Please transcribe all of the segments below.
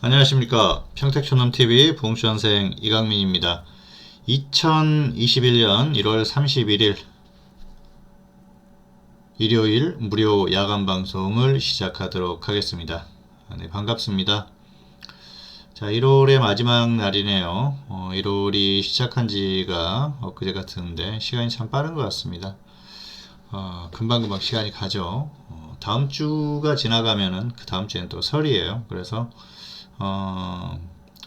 안녕하십니까. 평택촌놈TV 부흥수험생 이강민입니다. 2021년 1월 31일 일요일 무료 야간 방송을 시작하도록 하겠습니다. 네, 반갑습니다. 자, 1월의 마지막 날이네요. 1월이 시작한 지가 엊그제 같은데 시간이 참 빠른 것 같습니다. 금방금방 시간이 가죠. 다음 주가 지나가면은 그 다음 주에는 또 설이에요. 그래서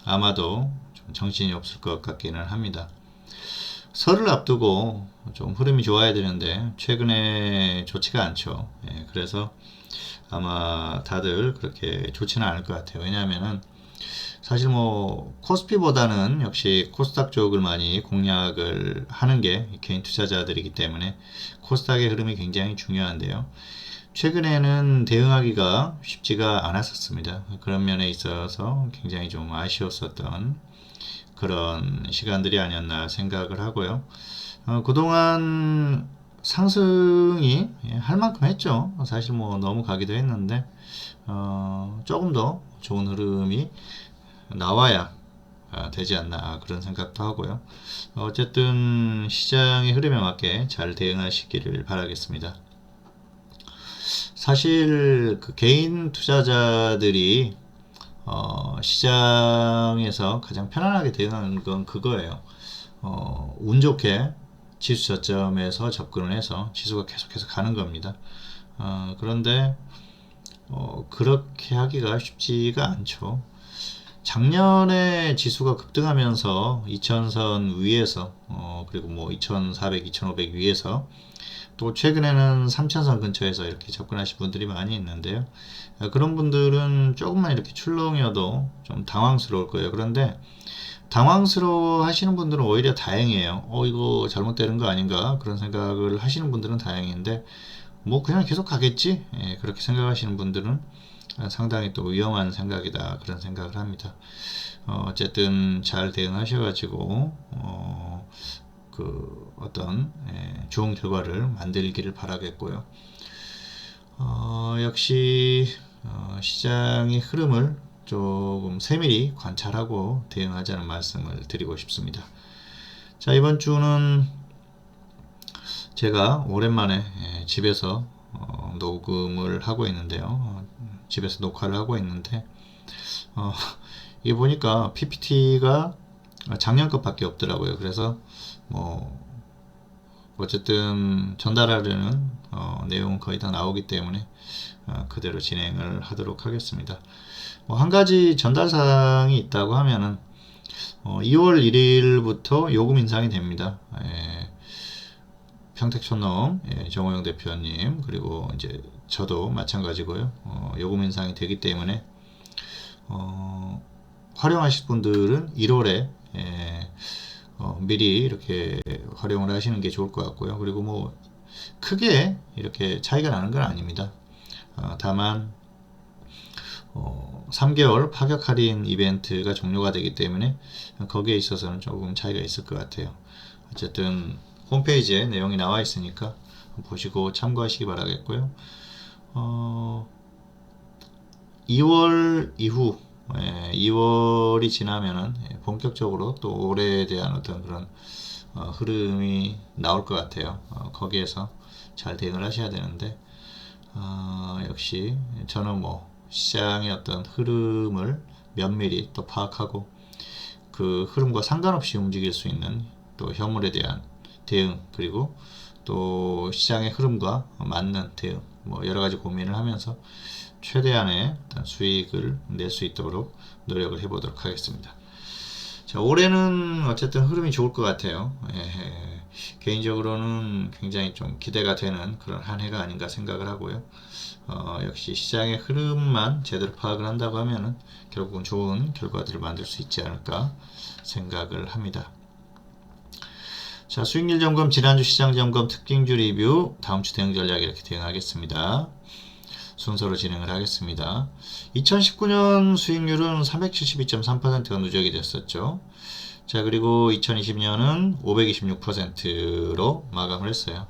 아마도 좀 정신이 없을 것 같기는 합니다. 설을 앞두고 좀 흐름이 좋아야 되는데 최근에 좋지가 않죠. 예, 그래서 아마 다들 그렇게 좋지는 않을 것 같아요. 왜냐하면은 사실 뭐 코스피보다는 역시 코스닥 쪽을 많이 공략을 하는 게 개인 투자자들이기 때문에 코스닥의 흐름이 굉장히 중요한데요. 최근에는 대응하기가 쉽지가 않았었습니다. 그런 면에 있어서 굉장히 좀 아쉬웠었던 그런 시간들이 아니었나 생각을 하고요. 그동안 상승이 할 만큼 했죠. 사실 뭐 너무 가기도 했는데 조금 더 좋은 흐름이 나와야 되지 않나 그런 생각도 하고요. 어쨌든 시장의 흐름에 맞게 잘 대응하시기를 바라겠습니다. 사실 그 개인 투자자들이 시장에서 가장 편안하게 대응하는 건 그거예요. 운 좋게 지수 저점에서 접근을 해서 지수가 계속해서 가는 겁니다. 그런데 그렇게 하기가 쉽지가 않죠. 작년에 지수가 급등하면서 2000선 위에서 그리고 뭐 2400, 2500 위에서 또 최근에는 3000선 근처에서 이렇게 접근하신 분들이 많이 있는데요. 그런 분들은 조금만 이렇게 출렁여도 좀 당황스러울 거예요. 그런데 당황스러워 하시는 분들은 오히려 다행이에요. 이거 잘못되는 거 아닌가 그런 생각을 하시는 분들은 다행인데 뭐 그냥 계속 가겠지, 그렇게 생각하시는 분들은 상당히 또 위험한 생각이다 그런 생각을 합니다. 어쨌든 잘 대응하셔가지고 그 어떤 좋은 결과를 만들기를 바라겠고요. 역시 시장의 흐름을 조금 세밀히 관찰하고 대응하자는 말씀을 드리고 싶습니다. 자, 이번 주는 제가 오랜만에 집에서 녹음을 하고 있는데요. 집에서 녹화를 하고 있는데 이게 보니까 PPT가 작년 것밖에 없더라고요. 그래서 뭐 어쨌든 전달하려는 내용은 거의 다 나오기 때문에 그대로 진행을 하도록 하겠습니다. 한 가지 전달사항이 있다고 하면은 2월 1일부터 요금 인상이 됩니다. 평택촌놈 정호영 대표님 그리고 이제 저도 마찬가지고요. 요금 인상이 되기 때문에 활용하실 분들은 1월에 미리 이렇게 활용을 하시는 게 좋을 것 같고요. 그리고 뭐 크게 이렇게 차이가 나는 건 아닙니다. 다만 3개월 파격 할인 이벤트가 종료가 되기 때문에 거기에 있어서는 조금 차이가 있을 것 같아요. 어쨌든 홈페이지에 내용이 나와 있으니까 보시고 참고하시기 바라겠고요. 2월 이후 2월이 지나면은 본격적으로 또 올해에 대한 어떤 그런 흐름이 나올 것 같아요. 거기에서 잘 대응을 하셔야 되는데 역시 저는 뭐 시장의 어떤 흐름을 면밀히 또 파악하고 그 흐름과 상관없이 움직일 수 있는 또 현물에 대한 대응 그리고 또 시장의 흐름과 맞는 대응 뭐 여러 가지 고민을 하면서 최대한의 수익을 낼 수 있도록 노력을 해보도록 하겠습니다. 자, 올해는 어쨌든 흐름이 좋을 것 같아요. 개인적으로는 굉장히 좀 기대가 되는 그런 한 해가 아닌가 생각을 하고요. 역시 시장의 흐름만 제대로 파악을 한다고 하면은 결국은 좋은 결과들을 만들 수 있지 않을까 생각을 합니다. 자, 수익률 점검, 지난주 시장 점검, 특징주 리뷰, 다음주 대응 전략 이렇게 대응하겠습니다. 순서로 진행을 하겠습니다. 2019년 수익률은 372.3%가 누적이 됐었죠. 자, 그리고 2020년은 526%로 마감을 했어요.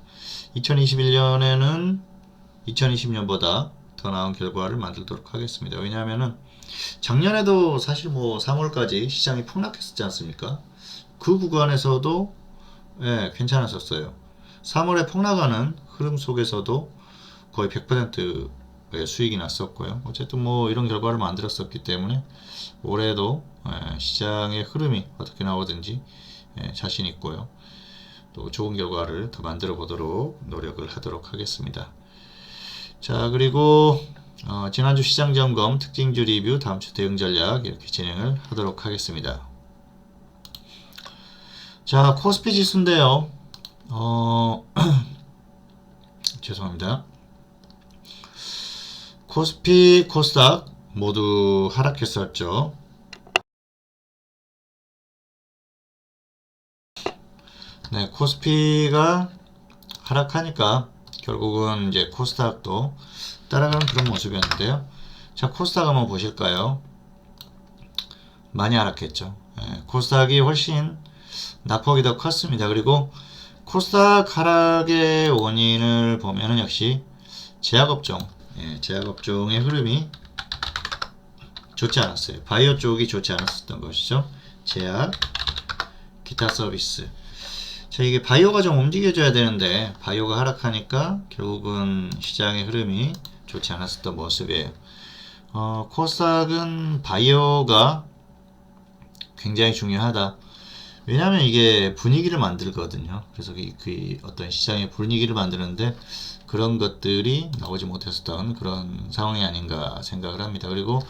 2021년에는 2020년보다 더 나은 결과를 만들도록 하겠습니다. 왜냐하면은 작년에도 사실 뭐 3월까지 시장이 폭락했었지 않습니까? 그 구간에서도 예, 괜찮았었어요. 3월에 폭락하는 흐름 속에서도 거의 100%의 수익이 났었고요. 어쨌든 뭐 이런 결과를 만들었었기 때문에 올해도 시장의 흐름이 어떻게 나오든지 자신 있고요. 또 좋은 결과를 더 만들어 보도록 노력을 하도록 하겠습니다. 자, 그리고 지난주 시장 점검, 특징주 리뷰, 다음주 대응 전략 이렇게 진행을 하도록 하겠습니다. 자, 코스피 지수인데요. 죄송합니다. 코스피, 코스닥 모두 하락했었죠. 네, 코스피가 하락하니까 결국은 이제 코스닥도 따라가는 그런 모습이었는데요. 자, 코스닥 한번 보실까요? 많이 하락했죠. 코스닥이 훨씬 낙폭이 더 컸습니다. 그리고 코스닥 하락의 원인을 보면은 역시 제약업종, 제약업종의 흐름이 좋지 않았어요. 바이오 쪽이 좋지 않았었던 것이죠. 제약, 기타 서비스. 자, 이게 바이오가 좀 움직여줘야 되는데 바이오가 하락하니까 결국은 시장의 흐름이 좋지 않았었던 모습이에요. 코스닥은 바이오가 굉장히 중요하다. 왜냐하면 이게 분위기를 만들거든요. 그래서 그 어떤 시장의 분위기를 만드는데 그런 것들이 나오지 못했었던 그런 상황이 아닌가 생각을 합니다. 그리고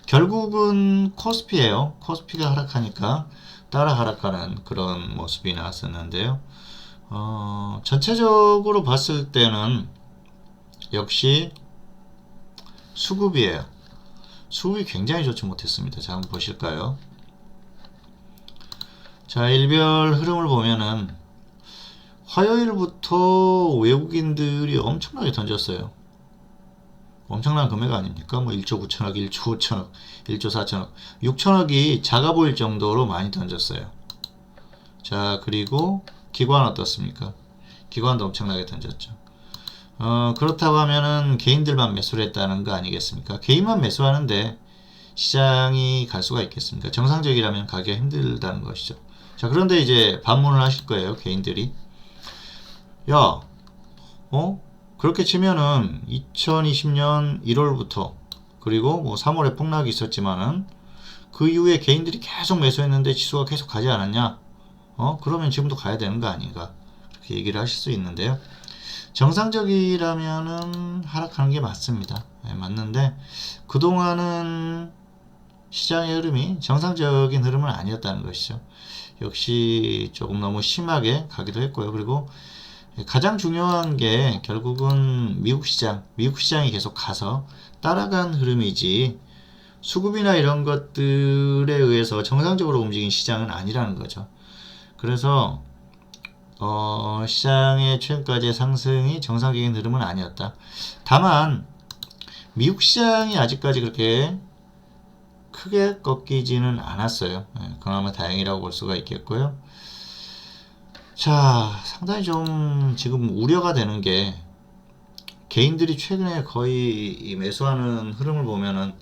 결국은 코스피예요. 코스피가 하락하니까 따라 하락하는 그런 모습이 나왔었는데요. 전체적으로 봤을 때는 역시 수급이에요. 수급이 굉장히 좋지 못했습니다. 자, 한번 보실까요? 자, 일별 흐름을 보면은 화요일부터 외국인들이 엄청나게 던졌어요. 엄청난 금액 아닙니까? 뭐 1조 9천억, 1조 5천억, 1조 4천억, 6천억이 작아 보일 정도로 많이 던졌어요. 자, 그리고 기관 어떻습니까? 기관도 엄청나게 던졌죠. 그렇다고 하면은 개인들만 매수를 했다는 거 아니겠습니까? 개인만 매수하는데 시장이 갈 수가 있겠습니까? 정상적이라면 가기가 힘들다는 것이죠. 자, 그런데 이제 반문을 하실 거예요, 개인들이. 야, 그렇게 치면은 2020년 1월부터 그리고 뭐 3월에 폭락이 있었지만은 그 이후에 개인들이 계속 매수했는데 지수가 계속 가지 않았냐? 그러면 지금도 가야 되는 거 아닌가? 그렇게 얘기를 하실 수 있는데요. 정상적이라면은 하락하는 게 맞습니다. 맞는데 그동안은 시장의 흐름이 정상적인 흐름은 아니었다는 것이죠. 역시 조금 너무 심하게 가기도 했고요. 그리고 가장 중요한 게 결국은 미국 시장이 계속 가서 따라간 흐름이지 수급이나 이런 것들에 의해서 정상적으로 움직인 시장은 아니라는 거죠. 그래서 시장의 최근까지의 상승이 정상적인 흐름은 아니었다. 다만 미국 시장이 아직까지 그렇게 크게 꺾이지는 않았어요. 그나마 다행이라고 볼 수가 있겠고요. 자, 상당히 좀 지금 우려가 되는 게 개인들이 최근에 거의 매수하는 흐름을 보면은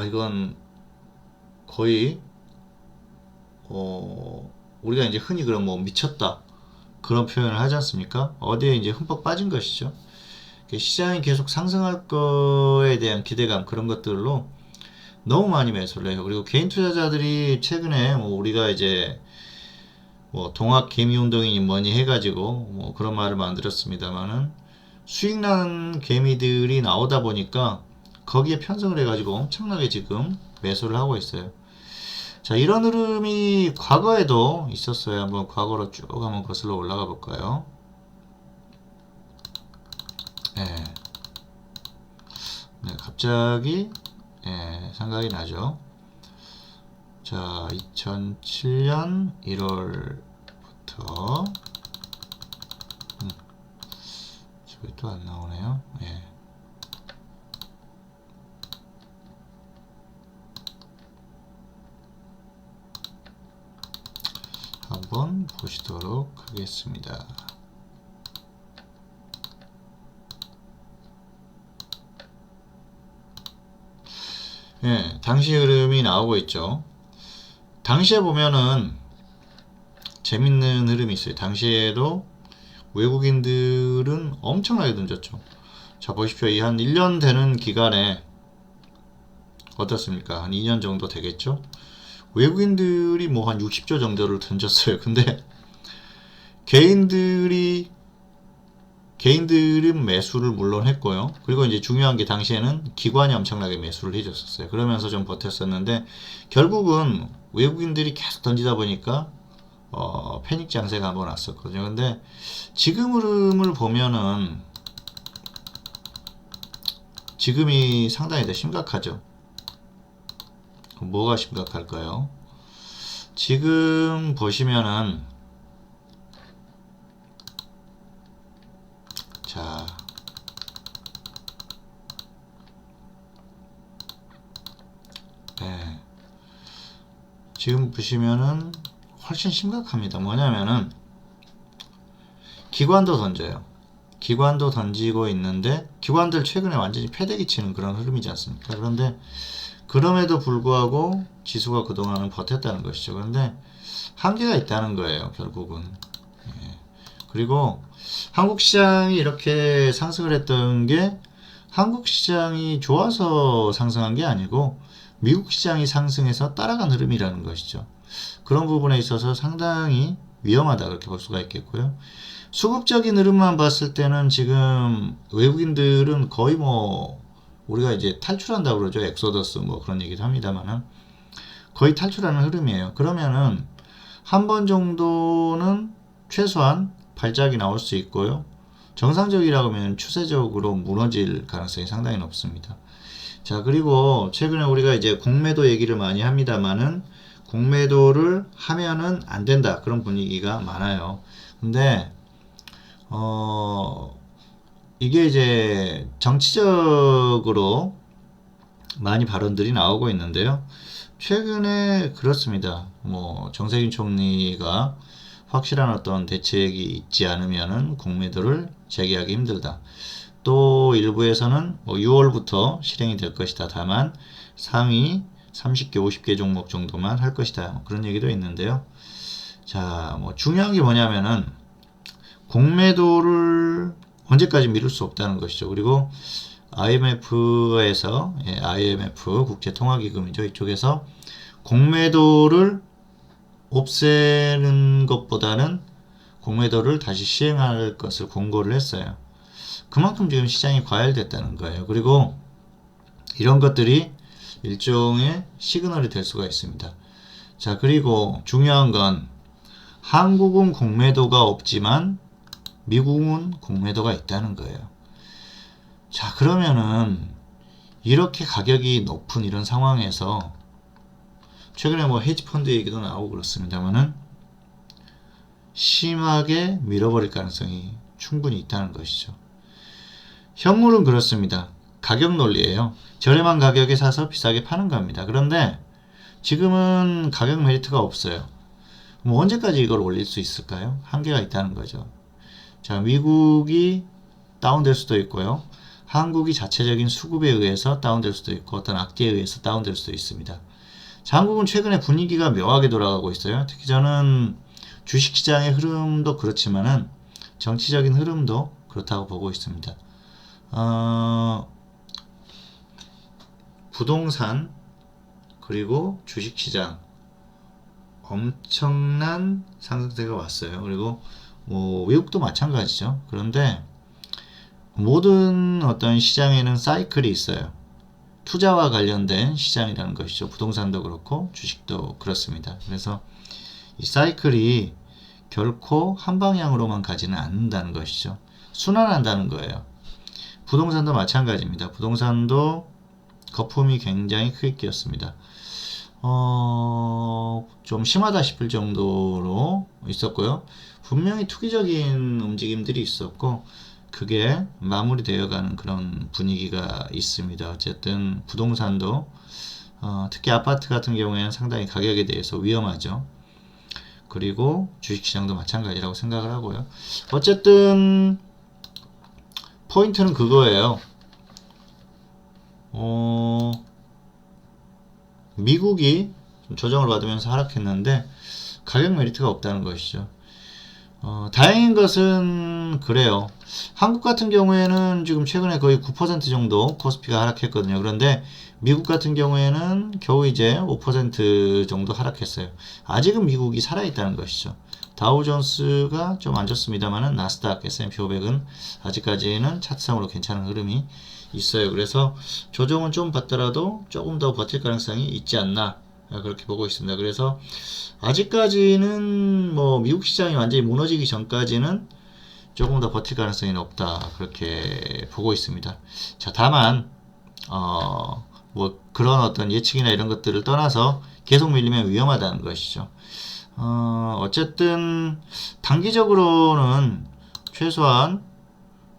이건 거의 우리가 이제 흔히 그런 뭐 미쳤다 그런 표현을 하지 않습니까? 어디에 이제 흠뻑 빠진 것이죠. 시장이 계속 상승할 거에 대한 기대감 그런 것들로 너무 많이 매수를 해요. 그리고 개인 투자자들이 최근에 뭐 우리가 이제 뭐 동학 개미 운동이니 뭐니 해가지고 뭐 그런 말을 만들었습니다만은 수익난 개미들이 나오다 보니까 거기에 편성을 해가지고 엄청나게 지금 매수를 하고 있어요. 자, 이런 흐름이 과거에도 있었어요. 한번 과거로 쭉 한번 거슬러 올라가 볼까요? 네, 갑자기 생각이 나죠. 자, 2007년 1월부터 저기 또 안 나오네요. 한번 보시도록 하겠습니다. 예, 당시 흐름이 나오고 있죠. 당시에 보면은 재밌는 흐름이 있어요. 당시에도 외국인들은 엄청나게 던졌죠. 자, 보십시오. 이 한 1년 되는 기간에 어떻습니까? 한 2년 정도 되겠죠? 외국인들이 뭐 한 60조 정도를 던졌어요. 근데 개인들이 개인들은 매수를 물론 했고요. 그리고 이제 중요한 게 당시에는 기관이 엄청나게 매수를 해줬었어요. 그러면서 좀 버텼었는데 결국은 외국인들이 계속 던지다 보니까 패닉 장세가 한번 왔었거든요. 근데 지금 흐름을 보면은 지금이 상당히 더 심각하죠. 뭐가 심각할까요? 지금 보시면은 자, 네. 지금 보시면은 훨씬 심각합니다. 뭐냐면은 기관도 던져요. 기관도 던지고 있는데 기관들 최근에 완전히 패대기 치는 그런 흐름이지 않습니까? 그런데 그럼에도 불구하고 지수가 그동안은 버텼다는 것이죠. 그런데 한계가 있다는 거예요. 결국은. 예. 그리고 한국 시장이 이렇게 상승을 했던 게 한국 시장이 좋아서 상승한 게 아니고 미국 시장이 상승해서 따라간 흐름이라는 것이죠. 그런 부분에 있어서 상당히 위험하다 그렇게 볼 수가 있겠고요. 수급적인 흐름만 봤을 때는 지금 외국인들은 거의 뭐 우리가 이제 탈출한다고 그러죠. 엑소더스 뭐 그런 얘기도 합니다만은 거의 탈출하는 흐름이에요. 그러면은 한 번 정도는 최소한 발작이 나올 수 있고요. 정상적이라고 하면 추세적으로 무너질 가능성이 상당히 높습니다. 자, 그리고 최근에 우리가 이제 공매도 얘기를 많이 합니다만은 공매도를 하면은 안 된다. 그런 분위기가 많아요. 근데 이게 이제 정치적으로 많이 발언들이 나오고 있는데요. 최근에 그렇습니다. 뭐 정세균 총리가 확실한 어떤 대책이 있지 않으면은 공매도를 재개하기 힘들다. 또 일부에서는 뭐 6월부터 실행이 될 것이다. 다만 상위 30개, 50개 종목 정도만 할 것이다. 뭐 그런 얘기도 있는데요. 자, 뭐 중요한 게 뭐냐면은 공매도를 언제까지 미룰 수 없다는 것이죠. 그리고 IMF에서 IMF 국제통화기금이죠. 이쪽에서 공매도를 없애는 것보다는 공매도를 다시 시행할 것을 공고를 했어요. 그만큼 지금 시장이 과열됐다는 거예요. 그리고 이런 것들이 일종의 시그널이 될 수가 있습니다. 자, 그리고 중요한 건 한국은 공매도가 없지만 미국은 공매도가 있다는 거예요. 자, 그러면은 이렇게 가격이 높은 이런 상황에서 최근에 뭐 헤지펀드 얘기도 나오고 그렇습니다만은 심하게 밀어버릴 가능성이 충분히 있다는 것이죠. 현물은 그렇습니다. 가격 논리예요. 저렴한 가격에 사서 비싸게 파는 겁니다. 그런데 지금은 가격 메리트가 없어요. 뭐 언제까지 이걸 올릴 수 있을까요? 한계가 있다는 거죠. 자, 미국이 다운될 수도 있고요. 한국이 자체적인 수급에 의해서 다운될 수도 있고 어떤 악재에 의해서 다운될 수도 있습니다. 자, 한국은 최근에 분위기가 묘하게 돌아가고 있어요. 특히 저는 주식시장의 흐름도 그렇지만은 정치적인 흐름도 그렇다고 보고 있습니다. 부동산 그리고 주식시장 엄청난 상승세가 왔어요. 그리고 뭐 외국도 마찬가지죠. 그런데 모든 어떤 시장에는 사이클이 있어요. 투자와 관련된 시장이라는 것이죠. 부동산도 그렇고 주식도 그렇습니다. 그래서 이 사이클이 결코 한 방향으로만 가지는 않는다는 것이죠. 순환한다는 거예요. 부동산도 마찬가지입니다. 부동산도 거품이 굉장히 크게 끼었습니다. 좀 심하다 싶을 정도로 있었고요. 분명히 투기적인 움직임들이 있었고 그게 마무리되어 가는 그런 분위기가 있습니다. 어쨌든 부동산도 특히 아파트 같은 경우에는 상당히 가격에 대해서 위험하죠. 그리고 주식시장도 마찬가지라고 생각을 하고요. 어쨌든 포인트는 그거예요. 미국이 좀 조정을 받으면서 하락했는데 가격 메리트가 없다는 것이죠. 다행인 것은 그래요. 한국 같은 경우에는 지금 최근에 거의 9% 정도 코스피가 하락했거든요. 그런데 미국 같은 경우에는 겨우 이제 5% 정도 하락했어요. 아직은 미국이 살아있다는 것이죠. 다우존스가 좀 안 좋습니다만은 나스닥, S&P 500은 아직까지는 차트상으로 괜찮은 흐름이 있어요. 그래서 조정은 좀 받더라도 조금 더 버틸 가능성이 있지 않나 그렇게 보고 있습니다. 그래서 아직까지는 뭐 미국 시장이 완전히 무너지기 전까지는 조금 더 버틸 가능성이 높다 그렇게 보고 있습니다. 자, 다만 뭐 그런 어떤 예측이나 이런 것들을 떠나서 계속 밀리면 위험하다는 것이죠. 어쨌든 단기적으로는 최소한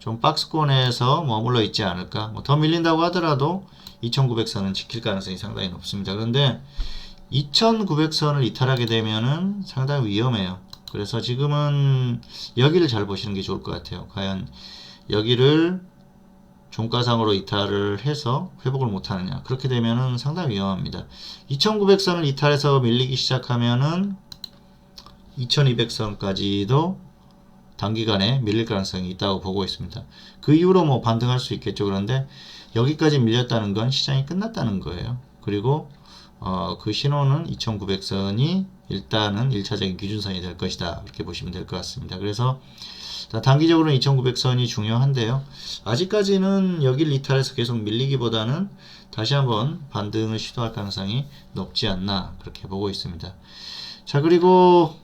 좀 박스권에서 머물러 있지 않을까. 뭐 더 밀린다고 하더라도 2900선은 지킬 가능성이 상당히 높습니다. 그런데 2900선을 이탈하게 되면은 상당히 위험해요. 그래서 지금은 여기를 잘 보시는 게 좋을 것 같아요. 과연 여기를 종가상으로 이탈을 해서 회복을 못하느냐. 그렇게 되면은 상당히 위험합니다. 2900선을 이탈해서 밀리기 시작하면은 2200선까지도 단기간에 밀릴 가능성이 있다고 보고 있습니다. 그 이후로 뭐 반등할 수 있겠죠. 그런데 여기까지 밀렸다는 건 시장이 끝났다는 거예요. 그리고 그 신호는 2900선이 일단은 1차적인 기준선이 될 것이다. 이렇게 보시면 될 것 같습니다. 그래서 단기적으로는 2900선이 중요한데요. 아직까지는 여기를 이탈해서 계속 밀리기보다는 다시 한번 반등을 시도할 가능성이 높지 않나 그렇게 보고 있습니다. 자, 그리고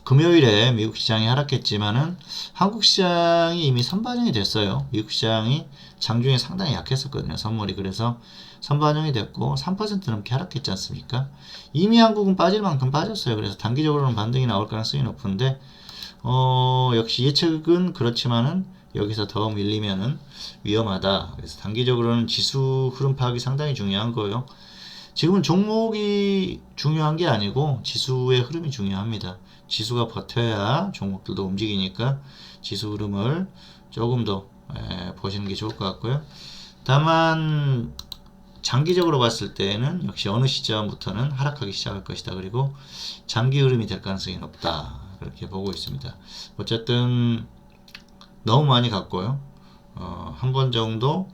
금요일에 미국 시장이 하락했지만은 한국 시장이 이미 선반영이 됐어요. 미국 시장이 장중에 상당히 약했었거든요. 선물이. 그래서 선반영이 됐고 3% 넘게 하락했지 않습니까? 이미 한국은 빠질 만큼 빠졌어요. 그래서 단기적으로는 반등이 나올 가능성이 높은데 역시 예측은 그렇지만은 여기서 더 밀리면은 위험하다. 그래서 단기적으로는 지수 흐름 파악이 상당히 중요한 거예요. 지금은 종목이 중요한 게 아니고 지수의 흐름이 중요합니다. 지수가 버텨야 종목들도 움직이니까 지수 흐름을 조금 더 보시는 게 좋을 것 같고요. 다만 장기적으로 봤을 때는 역시 어느 시점부터는 하락하기 시작할 것이다. 그리고 장기 흐름이 될 가능성이 높다. 그렇게 보고 있습니다. 어쨌든 너무 많이 갔고요. 한 번 정도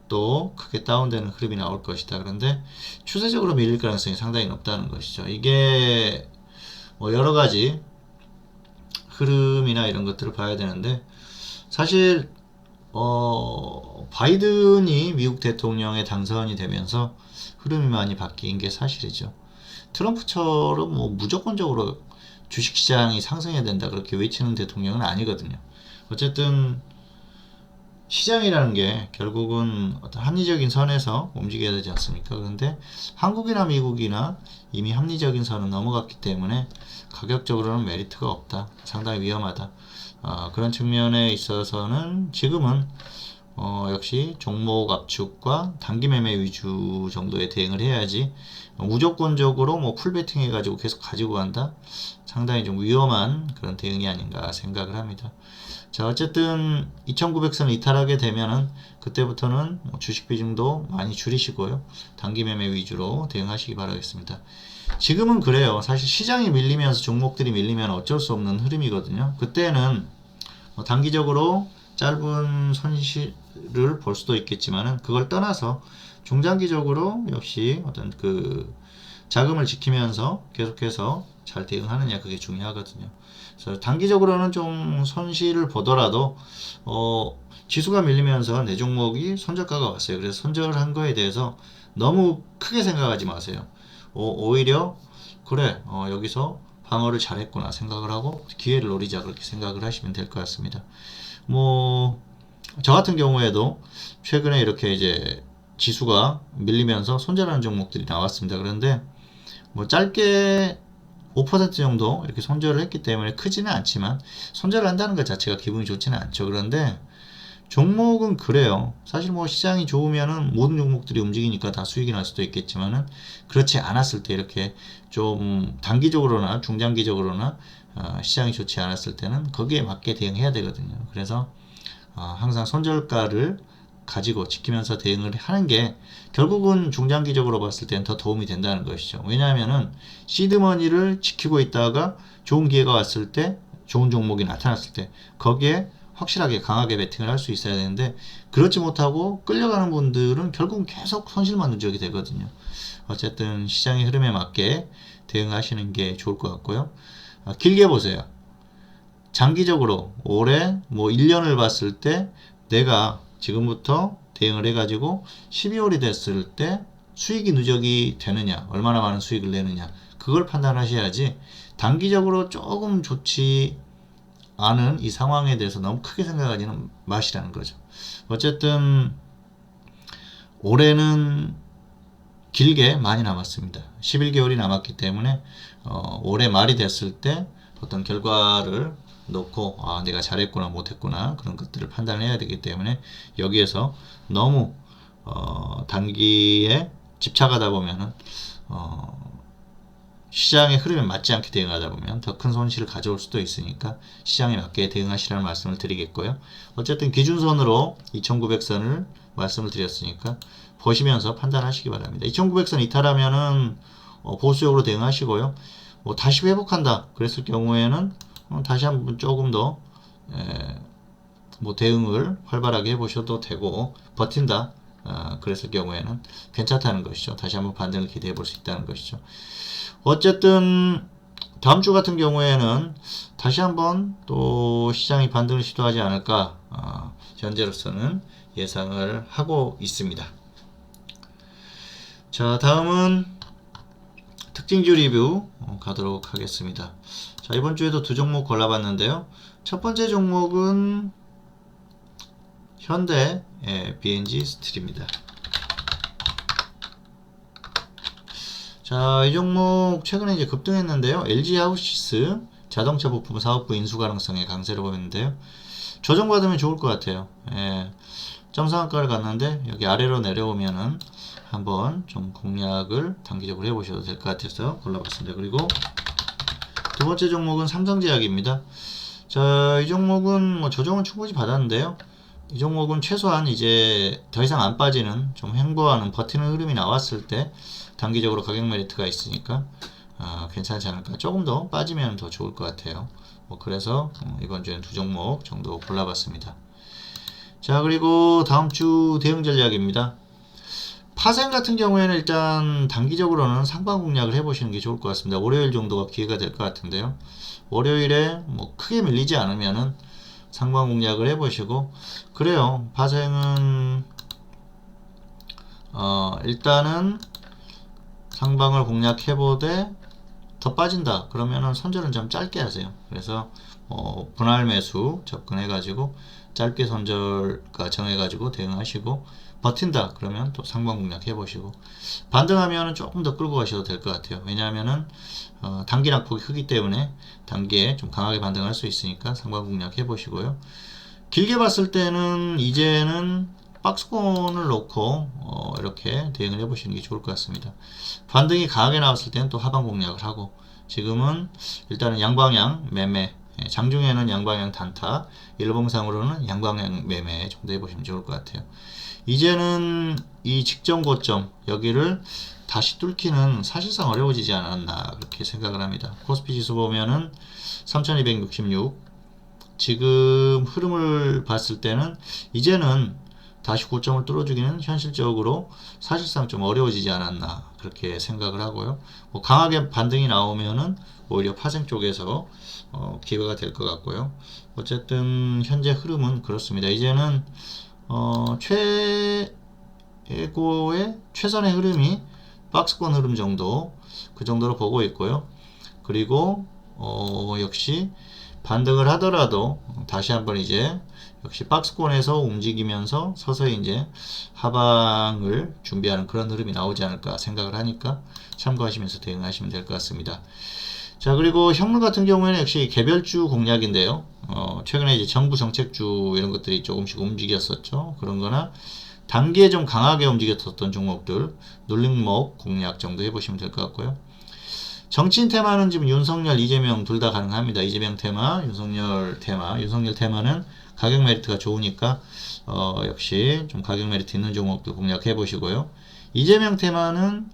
또 크게 다운되는 흐름이 나올 것이다. 그런데 추세적으로 밀릴 가능성이 상당히 높다는 것이죠. 이게 뭐 여러 가지 흐름이나 이런 것들을 봐야 되는데 사실 바이든이 미국 대통령에 당선이 되면서 흐름이 많이 바뀐 게 사실이죠. 트럼프처럼 뭐 무조건적으로 주식시장이 상승해야 된다 그렇게 외치는 대통령은 아니거든요. 어쨌든 시장이라는 게 결국은 어떤 합리적인 선에서 움직여야 되지 않습니까? 그런데 한국이나 미국이나 이미 합리적인 선은 넘어갔기 때문에 가격적으로는 메리트가 없다. 상당히 위험하다. 그런 측면에 있어서는 지금은 역시 종목 압축과 단기 매매 위주 정도의 대응을 해야지 무조건적으로 뭐 풀베팅 해가지고 계속 가지고 간다? 상당히 좀 위험한 그런 대응이 아닌가 생각을 합니다. 자, 어쨌든 2900선을 이탈하게 되면은 그때부터는 주식 비중도 많이 줄이시고요. 단기 매매 위주로 대응하시기 바라겠습니다. 지금은 그래요. 사실 시장이 밀리면서 종목들이 밀리면 어쩔 수 없는 흐름이거든요. 그때는 단기적으로 짧은 손실을 볼 수도 있겠지만은 그걸 떠나서 중장기적으로 역시 어떤 그 자금을 지키면서 계속해서 잘 대응하느냐 그게 중요하거든요. 그래서 단기적으로는 좀 손실을 보더라도 지수가 밀리면서 내 종목이 손절가가 왔어요. 그래서 손절한 거에 대해서 너무 크게 생각하지 마세요. 오히려 그래 여기서 방어를 잘했구나 생각을 하고 기회를 노리자 그렇게 생각을 하시면 될 것 같습니다. 뭐 저 같은 경우에도 최근에 이렇게 이제 지수가 밀리면서 손절하는 종목들이 나왔습니다. 그런데 뭐 짧게 5% 정도 이렇게 손절을 했기 때문에 크지는 않지만 손절을 한다는 것 자체가 기분이 좋지는 않죠. 그런데 종목은 그래요. 사실 뭐 시장이 좋으면은 모든 종목들이 움직이니까 다 수익이 날 수도 있겠지만은 그렇지 않았을 때 이렇게 좀 단기적으로나 중장기적으로나 시장이 좋지 않았을 때는 거기에 맞게 대응해야 되거든요. 그래서 항상 손절가를 가지고 지키면서 대응을 하는 게 결국은 중장기적으로 봤을 때는 더 도움이 된다는 것이죠. 왜냐하면은 시드머니를 지키고 있다가 좋은 기회가 왔을 때, 좋은 종목이 나타났을 때 거기에 확실하게 강하게 베팅을 할 수 있어야 되는데, 그렇지 못하고 끌려가는 분들은 결국은 계속 손실만 누적이 되거든요. 어쨌든 시장의 흐름에 맞게 대응하시는 게 좋을 것 같고요. 길게 보세요. 장기적으로 올해 뭐 1년을 봤을 때 내가 지금부터 대응을 해가지고 12월이 됐을 때 수익이 누적이 되느냐, 얼마나 많은 수익을 내느냐, 그걸 판단하셔야지 단기적으로 조금 좋지 않은 이 상황에 대해서 너무 크게 생각하지는 마시라는 거죠. 어쨌든 올해는 길게 많이 남았습니다. 11개월이 남았기 때문에 올해 말이 됐을 때 어떤 결과를 놓고 내가 잘했구나 못했구나 그런 것들을 판단해야 되기 때문에 여기에서 너무 단기에 집착하다 보면은 시장의 흐름에 맞지 않게 대응하다 보면 더 큰 손실을 가져올 수도 있으니까 시장에 맞게 대응하시라는 말씀을 드리겠고요. 어쨌든 기준선으로 2900선을 말씀을 드렸으니까 보시면서 판단하시기 바랍니다. 2900선 이탈하면은 보수적으로 대응하시고요. 뭐 다시 회복한다 그랬을 경우에는 다시 한번 조금 더 뭐 대응을 활발하게 해보셔도 되고, 버틴다 그랬을 경우에는 괜찮다는 것이죠. 다시 한번 반등을 기대해 볼 수 있다는 것이죠. 어쨌든 다음 주 같은 경우에는 다시 한번 또 시장이 반등을 시도하지 않을까 현재로서는 예상을 하고 있습니다. 자, 다음은 특징주 리뷰 가도록 하겠습니다. 자, 이번 주에도 두 종목 골라봤는데요. 첫 번째 종목은 현대 BNG 스틸입니다. 자, 이 종목 최근에 이제 급등했는데요. LG 하우시스 자동차 부품 사업부 인수 가능성의 강세를 보였는데요. 조정받으면 좋을 것 같아요. 점상한가를 갔는데 여기 아래로 내려오면은 한번 좀 공략을 단기적으로 해보셔도 될 것 같아서 골라봤습니다. 그리고 두 번째 종목은 삼성제약입니다. 자, 이 종목은 뭐 조정은 충분히 받았는데요. 이 종목은 최소한 이제 더 이상 안 빠지는 좀 횡보하는 버티는 흐름이 나왔을 때 단기적으로 가격 메리트가 있으니까 괜찮지 않을까. 조금 더 빠지면 더 좋을 것 같아요. 뭐 그래서 이번 주에는 두 종목 정도 골라봤습니다. 자, 그리고 다음 주 대응 전략입니다. 파생 같은 경우에는 일단 단기적으로는 상방 공략을 해보시는 게 좋을 것 같습니다. 월요일 정도가 기회가 될 것 같은데요. 월요일에 뭐 크게 밀리지 않으면은 상방 공략을 해보시고, 그래요. 파생은 일단은 상방을 공략해보되 더 빠진다 그러면은 손절은 좀 짧게 하세요. 그래서 분할 매수 접근해가지고 짧게 손절가 정해가지고 대응하시고, 버틴다 그러면 또 상방 공략 해보시고, 반등하면은 조금 더 끌고 가셔도 될 것 같아요. 왜냐하면은 단기 낙폭이 크기 때문에 단기에 좀 강하게 반등할 수 있으니까 상방 공략 해보시고요. 길게 봤을 때는 이제는 박스권을 놓고 이렇게 대응을 해보시는 게 좋을 것 같습니다. 반등이 강하게 나왔을 때는 또 하방 공략을 하고, 지금은 일단은 양방향 매매, 장중에는 양방향 단타, 일봉상으로는 양방향 매매 정도 해보시면 좋을 것 같아요. 이제는 이 직전 고점 여기를 다시 뚫기는 사실상 어려워지지 않았나 그렇게 생각을 합니다. 코스피 지수 보면은 3266, 지금 흐름을 봤을 때는 이제는 다시 고점을 뚫어주기는 현실적으로 사실상 좀 어려워지지 않았나 그렇게 생각을 하고요. 뭐 강하게 반등이 나오면은 오히려 파생 쪽에서 기회가 될 것 같고요. 어쨌든 현재 흐름은 그렇습니다. 이제는 최고의 최선의 흐름이 박스권 흐름 정도, 그 정도로 보고 있고요. 그리고 역시 반등을 하더라도 다시 한번 이제 역시 박스권에서 움직이면서 서서히 이제 하방을 준비하는 그런 흐름이 나오지 않을까 생각을 하니까 참고하시면서 대응하시면 될 것 같습니다. 자, 그리고 현물 같은 경우에는 역시 개별주 공략인데요. 최근에 이제 정부 정책주 이런 것들이 조금씩 움직였었죠. 그런 거나 단기에 좀 강하게 움직였었던 종목들, 눌림목 공략 정도 해보시면 될 것 같고요. 정치인 테마는 지금 윤석열, 이재명 둘 다 가능합니다. 이재명 테마, 윤석열 테마. 윤석열 테마는 가격 메리트가 좋으니까 역시 좀 가격 메리트 있는 종목들 공략해 보시고요. 이재명 테마는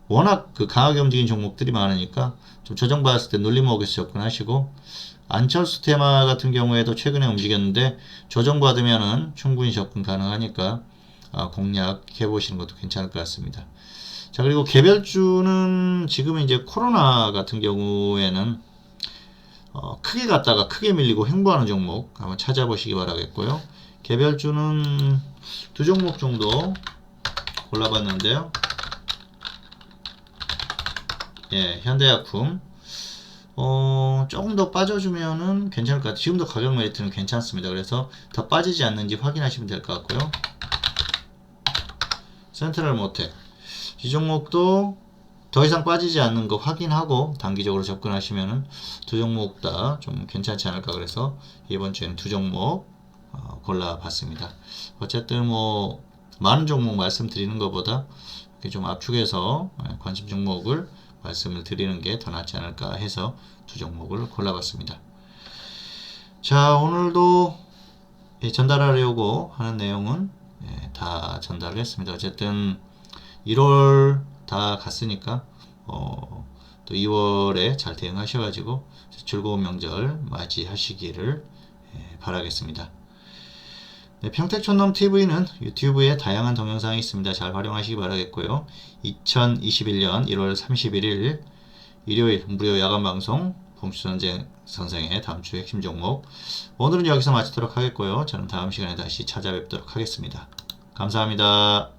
워낙 그 강하게 움직인 종목들이 많으니까 좀 조정받았을 때 눌림목에서 접근하시고, 안철수 테마 같은 경우에도 최근에 움직였는데 조정받으면은 충분히 접근 가능하니까 공략해 보시는 것도 괜찮을 것 같습니다. 자, 그리고 개별주는 지금은 이제 코로나 같은 경우에는 크게 갔다가 크게 밀리고 횡보하는 종목 한번 찾아보시기 바라겠고요. 개별주는 두 종목 정도 골라봤는데요. 예, 현대약품 조금 더 빠져주면은 괜찮을 것 같아요. 지금도 가격 메리트는 괜찮습니다. 그래서 더 빠지지 않는지 확인하시면 될 것 같고요. 센트럴모텍, 이 종목도 더 이상 빠지지 않는 거 확인하고 단기적으로 접근하시면은 두 종목 다 좀 괜찮지 않을까, 그래서 이번 주에는 두 종목 골라봤습니다. 어쨌든 뭐 많은 종목 말씀드리는 것보다 이렇게 좀 압축해서 관심 종목을 말씀을 드리는 게 더 낫지 않을까 해서 두 종목을 골라봤습니다. 자, 오늘도 전달하려고 하는 내용은 다 전달을 했습니다. 어쨌든 1월 다 갔으니까 또 2월에 잘 대응하셔가지고 즐거운 명절 맞이하시기를 바라겠습니다. 네, 평택촌놈TV는 유튜브에 다양한 동영상이 있습니다. 잘 활용하시기 바라겠고요. 2021년 1월 31일 일요일 무료 야간방송 봄수전쟁 선생의 다음주 핵심 종목, 오늘은 여기서 마치도록 하겠고요. 저는 다음 시간에 다시 찾아뵙도록 하겠습니다. 감사합니다.